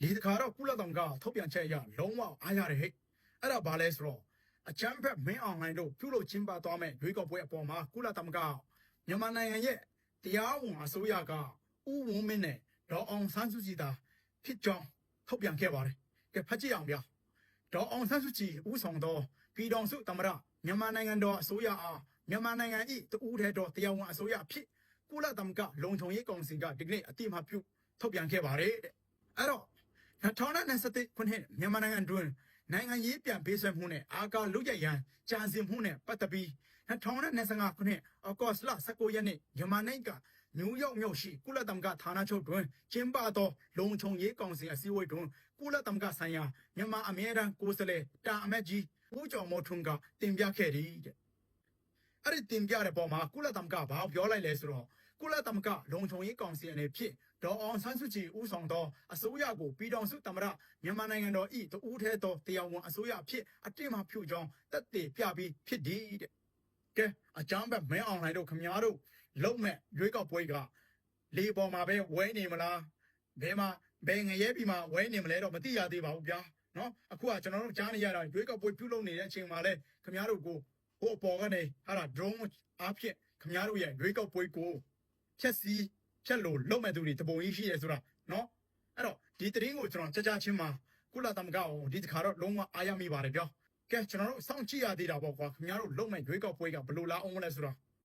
ဒီတခါတော့ကုလသမဂ္ဂထုတ်ပြန်ချက်အရလုံးဝအားရတယ်ဟဲ့အဲ့ဒါဘာလဲဆိုတော့အချမ်းဖက်မင်းအောင်လှိုင်တို့ပြုလုပ်ချင်းပါသွားမဲ့ရွေးကောက်ပွဲအပေါ်မှာကုလသမဂ္ဂမြန်မာနိုင်ငံရဲ့တရားဝင်အစိုးရကဥဝန်းမင်းနဲ့ဒေါ်အောင်ဆန်းစုကြည်သာဖြစ်ကြောင်းထုတ်ပြန်ခဲ့ပါတယ်ကဲဖတ်ကြည့်အောင်ဗျာဒေါ်အောင်ဆန်းစုကြည်ဦးဆောင်သောပြည်တော်စုသမ္မတမြန်မာနိုင်ငံတော်အစိုးရအားမြန်မာနိုင်ငံ၏တူးထဲတော်တရားဝင်အစိုးရဖြစ်ကုလသမဂ္ဂလုံခြုံရေးကောင်စီကဒီကနေ့အတိအမှပြုထုတ်ပြန်ခဲ့ပါတယ်တဲ့အဲ့တော့2021ခုနှစ်မြန်မာနိုင်ငံတွင်နိုင်ငံရေးပြန်ပေးဆွဲမှုနဲ့အာကာလုတ်ရရန်ကြံစည်မှုနဲ့ပတ်သက်ပြီး2025ခုနှစ်အောက်တိုဘာလ19ရက်နေ့မြန်မာနိုင်ငံကနယူးယောက်မြို့ရှိကုလသမဂ္ဂဌာနချုပ်တွင်ကျင်းပသောလုံခြုံရေးကောင်စီအစည်းအဝေးတွင်ကုလသမဂ္ဂဆိုင်ရာမြန်မာအမြဲတမ်းကိုယ်စားလှယ်တာအမတ်ကြီးဦးကျော်မိုးထွန်းကတင်ပြခဲ့သည်တဲ့အဲ့ဒီတင်ပြတဲ့ပုံမှာကုလသမဂ္ဂဘာပြောလိုက်လဲဆိုတော့ကုလသမဂ္ဂလုံခြုံရေးကောင်စီအနေဖြင့်ဒေါ်အောင်ဆန်းစုကြည်ဦးဆောင်သောအစိုးရကိုပြည်တော်စုသမ္မတမြန်မာနိုင်ငံတော်၏တူးထဲသောတရားဝင်အစိုးရဖြစ်အတိအမှဖြူကြောင်းတက်တည်ပြပြီးဖြစ်သည်တဲ့ကဲအကြောင်းပဲမင်းအောင်လှိုင်တို့ခမားတို့လုံမဲ့ရွေးကောက်ပွဲကလေပေါ်မှာပဲဝဲနေမလားဘယ်ငရဲပြီးမှဝဲနေမလဲတော့မသိရသေးပါဘူးဗျာနော်အခုကကျွန်တော်တို့ကြားနေရတာရွေးကောက်ပွဲပြုလုပ်နေတဲ့အချိန်မှာလဲခမားတို့ကိုဟိုအပေါ်ကနေဟာ drone အားဖြင့်ခမားတို့ရဲ့ရွေးကောက်ပွဲကိုဖြတ်စီးဖြတ်လို့လုံမဲ့သူတွေတပုံကြီးရှိရဲဆိုတာနော်အဲ့တော့ဒီသတင်းကိုကျွန်တော်ကြားချင်းမှာကုလသမဂ္ဂကိုဒီတစ်ခါတော့လုံးဝအားရမိပါတယ်ဗျာကဲကျွန်တော်တို့စောင့်ကြည့်ရသေးတာပေါ့ကွာခင်ဗျားတို့လုံမဲ့ရွေးကောက်ပွဲကဘယ်လိုလာအောင်လဲဆိုတာ